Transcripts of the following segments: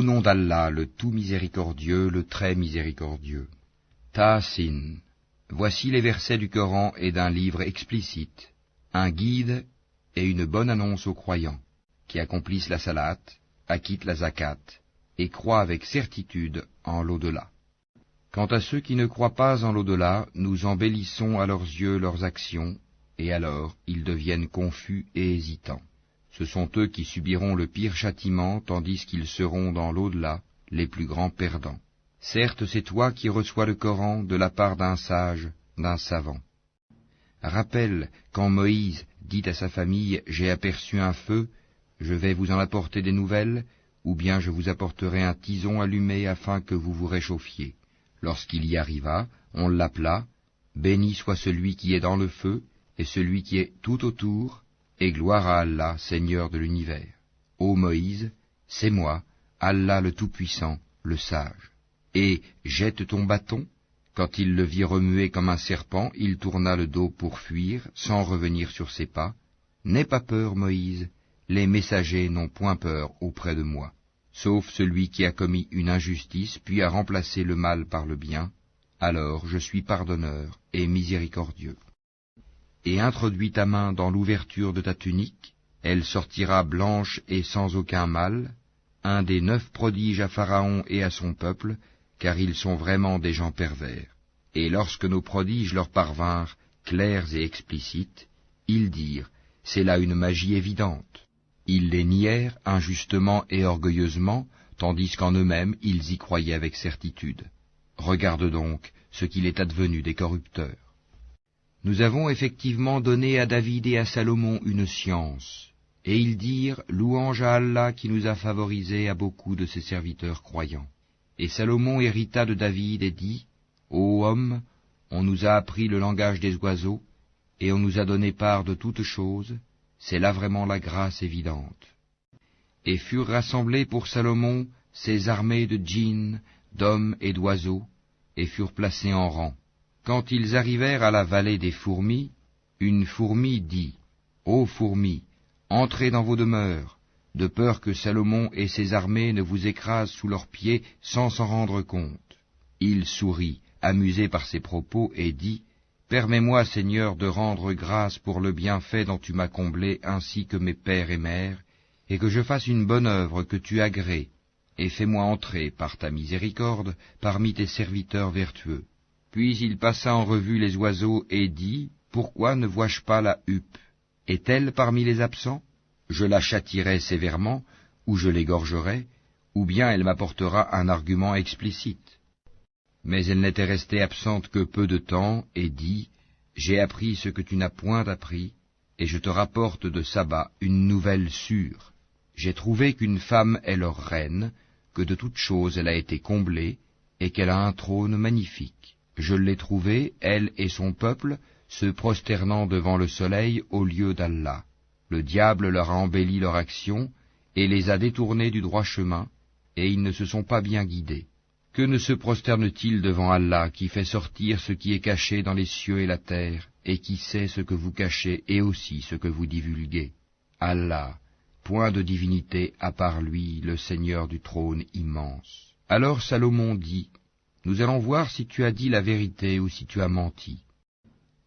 Au nom d'Allah, le tout miséricordieux, le très miséricordieux. Ta-Sin. Voici les versets du Coran et d'un livre explicite, un guide et une bonne annonce aux croyants, qui accomplissent la salat, acquittent la zakat, et croient avec certitude en l'au-delà. Quant à ceux qui ne croient pas en l'au-delà, nous embellissons à leurs yeux leurs actions, et alors ils deviennent confus et hésitants. Ce sont eux qui subiront le pire châtiment, tandis qu'ils seront dans l'au-delà les plus grands perdants. Certes, c'est toi qui reçois le Coran de la part d'un sage, d'un savant. Rappelle, quand Moïse dit à sa famille « J'ai aperçu un feu, je vais vous en apporter des nouvelles, ou bien je vous apporterai un tison allumé afin que vous vous réchauffiez. » Lorsqu'il y arriva, on l'appela « Béni soit celui qui est dans le feu, et celui qui est tout autour, et gloire à Allah, Seigneur de l'univers. Ô Moïse, c'est moi, Allah le Tout-Puissant, le Sage. Et jette ton bâton. » Quand il le vit remuer comme un serpent, il tourna le dos pour fuir, sans revenir sur ses pas. « N'aie pas peur, Moïse, les messagers n'ont point peur auprès de moi. Sauf celui qui a commis une injustice, puis a remplacé le mal par le bien, alors je suis pardonneur et miséricordieux. Et introduis ta main dans l'ouverture de ta tunique, elle sortira blanche et sans aucun mal, un des 9 prodiges à Pharaon et à son peuple, car ils sont vraiment des gens pervers. Et lorsque nos prodiges leur parvinrent, clairs et explicites, ils dirent, c'est là une magie évidente. Ils les nièrent injustement et orgueilleusement, tandis qu'en eux-mêmes ils y croyaient avec certitude. Regarde donc ce qu'il est advenu des corrupteurs. Nous avons effectivement donné à David et à Salomon une science, et ils dirent, louange à Allah qui nous a favorisés à beaucoup de ses serviteurs croyants. Et Salomon hérita de David et dit, ô homme, on nous a appris le langage des oiseaux, et on nous a donné part de toutes choses, c'est là vraiment la grâce évidente. Et furent rassemblés pour Salomon ces armées de djinns, d'hommes et d'oiseaux, et furent placés en rang. Quand ils arrivèrent à la vallée des fourmis, une fourmi dit, ô fourmis, entrez dans vos demeures, de peur que Salomon et ses armées ne vous écrasent sous leurs pieds sans s'en rendre compte. Il sourit, amusé par ces propos, et dit, permets-moi, Seigneur, de rendre grâce pour le bienfait dont tu m'as comblé ainsi que mes pères et mères, et que je fasse une bonne œuvre que tu agrées, et fais-moi entrer, par ta miséricorde, parmi tes serviteurs vertueux. Puis il passa en revue les oiseaux et dit, pourquoi ne vois-je pas la huppe? Est-elle parmi les absents? Je la châtierai sévèrement, ou je l'égorgerai, ou bien elle m'apportera un argument explicite. Mais elle n'était restée absente que peu de temps, et dit, j'ai appris ce que tu n'as point appris, et je te rapporte de Saba une nouvelle sûre. J'ai trouvé qu'une femme est leur reine, que de toutes choses elle a été comblée, et qu'elle a un trône magnifique. Je l'ai trouvée, elle et son peuple, se prosternant devant le soleil au lieu d'Allah. Le diable leur a embelli leur action, et les a détournés du droit chemin, et ils ne se sont pas bien guidés. Que ne se prosterne-t-il devant Allah, qui fait sortir ce qui est caché dans les cieux et la terre, et qui sait ce que vous cachez et aussi ce que vous divulguez? Allah, point de divinité à part lui, le Seigneur du trône immense. Alors Salomon dit, nous allons voir si tu as dit la vérité ou si tu as menti.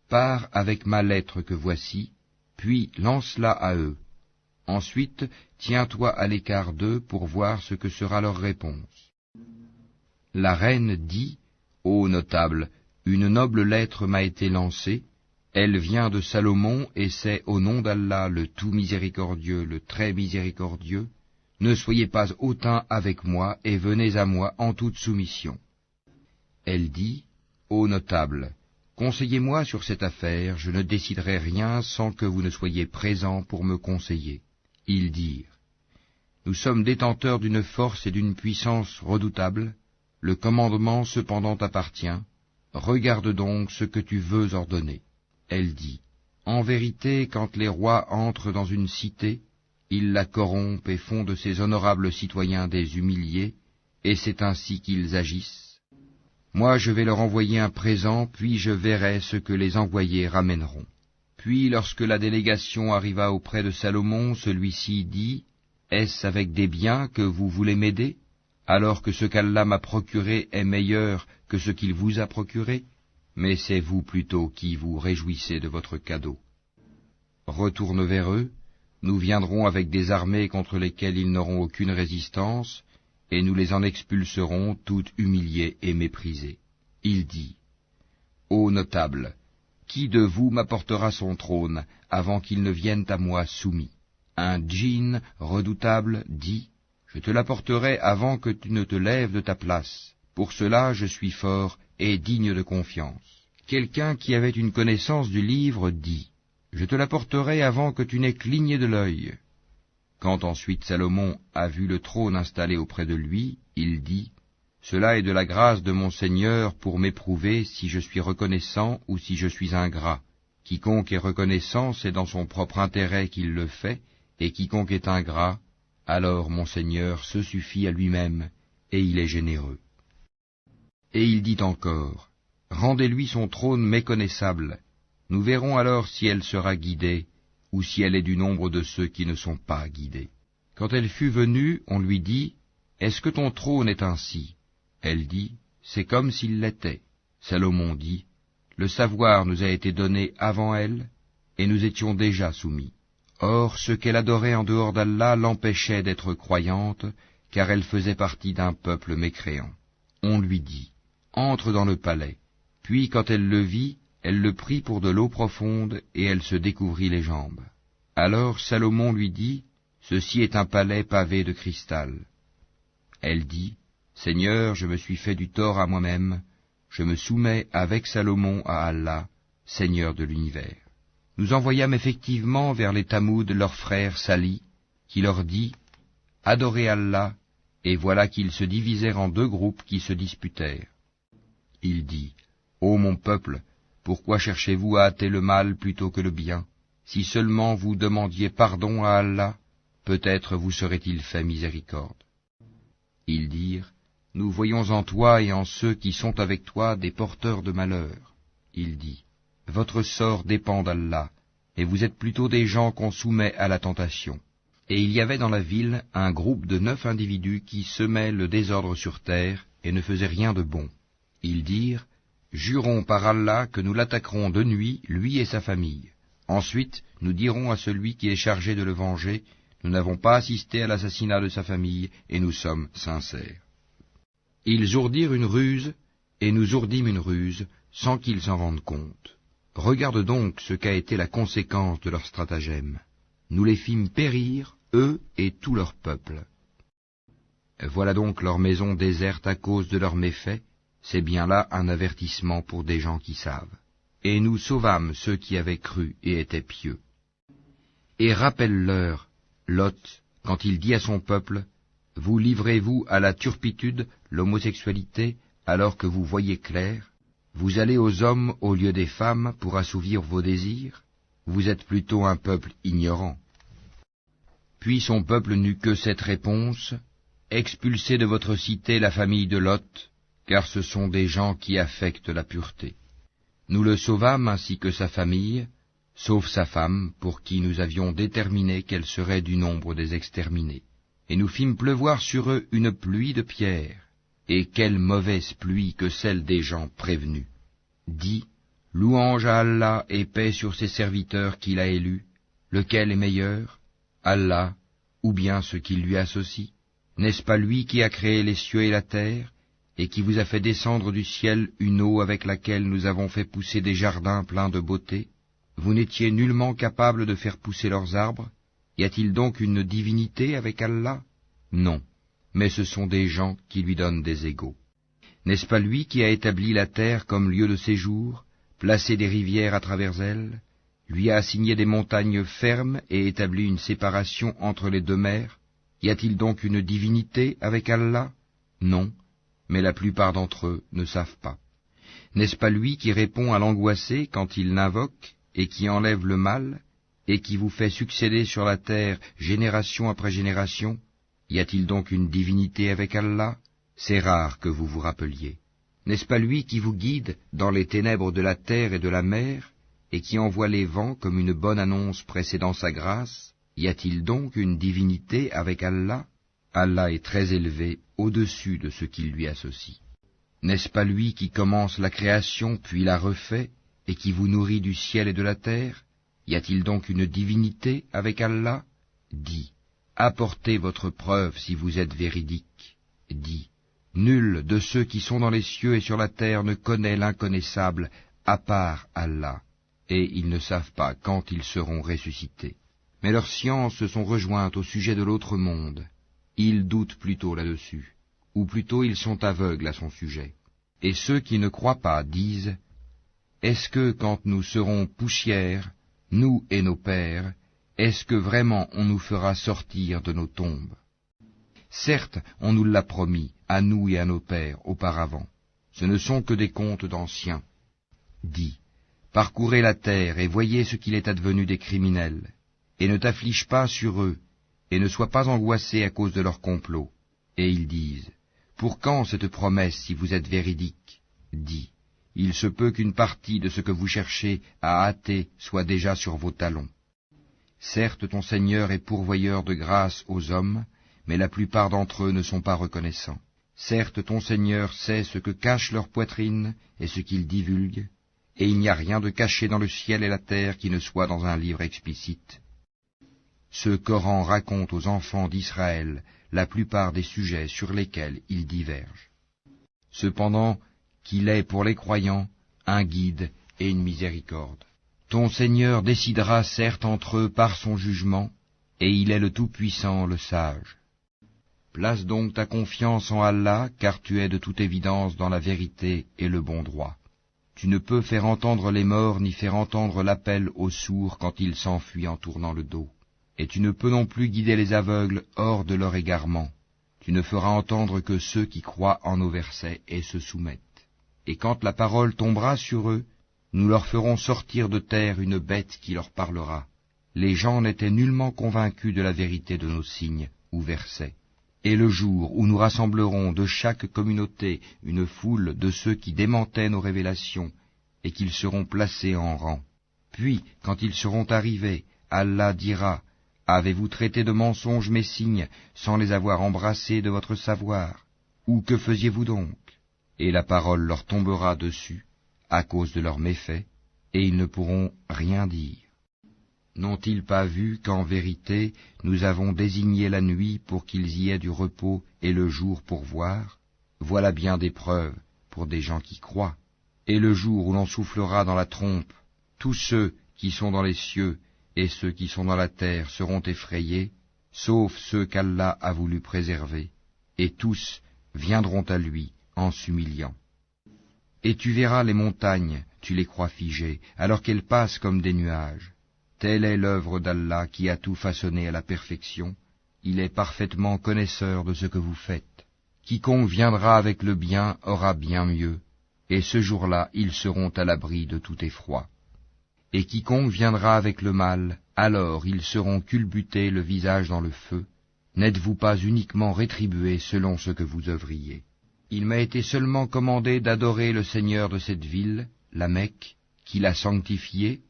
Pars avec ma lettre que voici, puis lance-la à eux. Ensuite, tiens-toi à l'écart d'eux pour voir ce que sera leur réponse. La reine dit, ô notable, une noble lettre m'a été lancée, elle vient de Salomon et c'est au nom d'Allah le tout miséricordieux, le très miséricordieux, ne soyez pas hautains avec moi et venez à moi en toute soumission. Elle dit, ô notable, conseillez-moi sur cette affaire, je ne déciderai rien sans que vous ne soyez présents pour me conseiller. Ils dirent, nous sommes détenteurs d'une force et d'une puissance redoutables, le commandement cependant t'appartient, regarde donc ce que tu veux ordonner. Elle dit, en vérité, quand les rois entrent dans une cité, ils la corrompent et font de ces honorables citoyens des humiliés, et c'est ainsi qu'ils agissent. Moi je vais leur envoyer un présent, puis je verrai ce que les envoyés ramèneront. Puis lorsque la délégation arriva auprès de Salomon, celui-ci dit, est-ce avec des biens que vous voulez m'aider? alors que ce qu'Allah m'a procuré est meilleur que ce qu'il vous a procuré? Mais c'est vous plutôt qui vous réjouissez de votre cadeau. Retourne vers eux, nous viendrons avec des armées contre lesquelles ils n'auront aucune résistance, et nous les en expulserons toutes humiliées et méprisées. Il dit, Ô notables, qui de vous m'apportera son trône avant qu'il ne vienne à moi soumis? Un djinn redoutable dit, je te l'apporterai avant que tu ne te lèves de ta place. Pour cela je suis fort et digne de confiance. Quelqu'un qui avait une connaissance du livre dit, je te l'apporterai avant que tu n'aies cligné de l'œil. Quand ensuite Salomon a vu le trône installé auprès de lui, il dit, cela est de la grâce de mon Seigneur pour m'éprouver si je suis reconnaissant ou si je suis ingrat. Quiconque est reconnaissant, c'est dans son propre intérêt qu'il le fait, et quiconque est ingrat, alors mon Seigneur se suffit à lui-même, et il est généreux. Et il dit encore, rendez-lui son trône méconnaissable, nous verrons alors si elle sera guidée, ou si elle est du nombre de ceux qui ne sont pas guidés. Quand elle fut venue, on lui dit, est-ce que ton trône est ainsi? Elle dit, c'est comme s'il l'était. Salomon dit, le savoir nous a été donné avant elle, et nous étions déjà soumis. Or, ce qu'elle adorait en dehors d'Allah l'empêchait d'être croyante, car elle faisait partie d'un peuple mécréant. On lui dit, entre dans le palais. Puis, quand elle le vit, elle le prit pour de l'eau profonde, et elle se découvrit les jambes. Alors Salomon lui dit, ceci est un palais pavé de cristal. Elle dit, Seigneur, je me suis fait du tort à moi-même, je me soumets avec Salomon à Allah, Seigneur de l'univers. Nous envoyâmes effectivement vers les Tamouds leur frère Sali, qui leur dit, adorez Allah, et voilà qu'ils se divisèrent en deux groupes qui se disputèrent. Il dit, ô mon peuple, pourquoi cherchez-vous à hâter le mal plutôt que le bien? Si seulement vous demandiez pardon à Allah, peut-être vous serait-il fait miséricorde. Ils dirent, nous voyons en toi et en ceux qui sont avec toi des porteurs de malheur. Il dit, votre sort dépend d'Allah, et vous êtes plutôt des gens qu'on soumet à la tentation. Et il y avait dans la ville un groupe de 9 individus qui semaient le désordre sur terre et ne faisaient rien de bon. Ils dirent, jurons par Allah que nous l'attaquerons de nuit, lui et sa famille. Ensuite, nous dirons à celui qui est chargé de le venger, nous n'avons pas assisté à l'assassinat de sa famille, et nous sommes sincères. Ils ourdirent une ruse, et nous ourdîmes une ruse, sans qu'ils s'en rendent compte. Regarde donc ce qu'a été la conséquence de leur stratagème. Nous les fîmes périr, eux et tout leur peuple. Voilà donc leur maison déserte à cause de leurs méfaits, c'est bien là un avertissement pour des gens qui savent. Et nous sauvâmes ceux qui avaient cru et étaient pieux. Et rappelle-leur, Lot, quand il dit à son peuple, vous livrez-vous à la turpitude, l'homosexualité, alors que vous voyez clair? Vous allez aux hommes au lieu des femmes pour assouvir vos désirs? Vous êtes plutôt un peuple ignorant. Puis son peuple n'eut que cette réponse, expulsez de votre cité la famille de Lot, car ce sont des gens qui affectent la pureté. Nous le sauvâmes ainsi que sa famille, sauf sa femme, pour qui nous avions déterminé qu'elle serait du nombre des exterminés. Et nous fîmes pleuvoir sur eux une pluie de pierres, et quelle mauvaise pluie que celle des gens prévenus. Dis, louange à Allah et paix sur ses serviteurs qu'il a élus, lequel est meilleur, Allah, ou bien ce qui lui associe? N'est-ce pas lui qui a créé les cieux et la terre, et qui vous a fait descendre du ciel une eau avec laquelle nous avons fait pousser des jardins pleins de beauté? Vous n'étiez nullement capable de faire pousser leurs arbres? Y a-t-il donc une divinité avec Allah? Non, mais ce sont des gens qui lui donnent des égaux. N'est-ce pas lui qui a établi la terre comme lieu de séjour, placé des rivières à travers elle, lui a assigné des montagnes fermes et établi une séparation entre les deux mers? Y a-t-il donc une divinité avec Allah? Non, mais la plupart d'entre eux ne savent pas. N'est-ce pas lui qui répond à l'angoissé quand il l'invoque, et qui enlève le mal, et qui vous fait succéder sur la terre génération après génération? Y a-t-il donc une divinité avec Allah? C'est rare que vous vous rappeliez. N'est-ce pas lui qui vous guide dans les ténèbres de la terre et de la mer, et qui envoie les vents comme une bonne annonce précédant sa grâce? Y a-t-il donc une divinité avec Allah? Allah est très élevé au-dessus de ce qu'il lui associe. N'est-ce pas lui qui commence la création puis la refait, et qui vous nourrit du ciel et de la terre? Y a-t-il donc une divinité avec Allah? Dis, apportez votre preuve si vous êtes véridique. Dis, nul de ceux qui sont dans les cieux et sur la terre ne connaît l'inconnaissable à part Allah, et ils ne savent pas quand ils seront ressuscités. Mais leurs sciences se sont rejointes au sujet de l'autre monde. Ils doutent plutôt là-dessus, ou plutôt ils sont aveugles à son sujet. Et ceux qui ne croient pas disent, est-ce que quand nous serons poussière, nous et nos pères, est-ce que vraiment on nous fera sortir de nos tombes? Certes, on nous l'a promis, à nous et à nos pères, auparavant. Ce ne sont que des contes d'anciens. Dis, parcourez la terre et voyez ce qu'il est advenu des criminels, et ne t'afflige pas sur eux, et ne sois pas angoissé à cause de leur complot. Et ils disent, pour quand cette promesse si vous êtes véridique? Dis, il se peut qu'une partie de ce que vous cherchez à hâter soit déjà sur vos talons. Certes, ton Seigneur est pourvoyeur de grâce aux hommes, mais la plupart d'entre eux ne sont pas reconnaissants. Certes, ton Seigneur sait ce que cache leur poitrine et ce qu'ils divulguent, et il n'y a rien de caché dans le ciel et la terre qui ne soit dans un livre explicite. Ce Coran raconte aux enfants d'Israël la plupart des sujets sur lesquels ils divergent. Cependant, qu'il est pour les croyants un guide et une miséricorde. Ton Seigneur décidera certes entre eux par son jugement, et il est le Tout-Puissant, le Sage. Place donc ta confiance en Allah, car tu es de toute évidence dans la vérité et le bon droit. Tu ne peux faire entendre les morts ni faire entendre l'appel aux sourds quand ils s'enfuient en tournant le dos. Et tu ne peux non plus guider les aveugles hors de leur égarement. Tu ne feras entendre que ceux qui croient en nos versets et se soumettent. Et quand la parole tombera sur eux, nous leur ferons sortir de terre une bête qui leur parlera. Les gens n'étaient nullement convaincus de la vérité de nos signes ou versets. Et le jour où nous rassemblerons de chaque communauté une foule de ceux qui démentaient nos révélations, et qu'ils seront placés en rang. Puis, quand ils seront arrivés, Allah dira, avez-vous traité de mensonges mes signes, sans les avoir embrassés de votre savoir? Ou que faisiez-vous donc? Et la parole leur tombera dessus, à cause de leurs méfaits, et ils ne pourront rien dire. N'ont-ils pas vu qu'en vérité, nous avons désigné la nuit pour qu'ils y aient du repos et le jour pour voir? Voilà bien des preuves pour des gens qui croient. Et le jour où l'on soufflera dans la trompe, tous ceux qui sont dans les cieux et ceux qui sont dans la terre seront effrayés, sauf ceux qu'Allah a voulu préserver, et tous viendront à lui en s'humiliant. Et tu verras les montagnes, tu les crois figées, alors qu'elles passent comme des nuages. Telle est l'œuvre d'Allah qui a tout façonné à la perfection. Il est parfaitement connaisseur de ce que vous faites. Quiconque viendra avec le bien aura bien mieux, et ce jour-là ils seront à l'abri de tout effroi. Et quiconque viendra avec le mal, alors ils seront culbutés le visage dans le feu. N'êtes-vous pas uniquement rétribués selon ce que vous œuvriez? Il m'a été seulement commandé d'adorer le Seigneur de cette ville, la Mecque, qui l'a sanctifiée,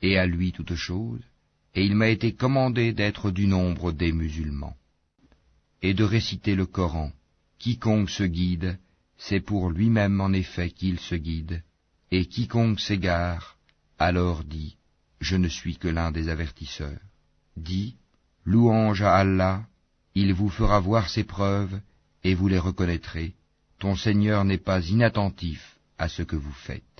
et à lui toute chose, et il m'a été commandé d'être du nombre des musulmans, et de réciter le Coran. Quiconque se guide, c'est pour lui-même en effet qu'il se guide, et quiconque s'égare, alors dit, je ne suis que l'un des avertisseurs. Dis, louange à Allah, il vous fera voir ses preuves, et vous les reconnaîtrez. Ton Seigneur n'est pas inattentif à ce que vous faites.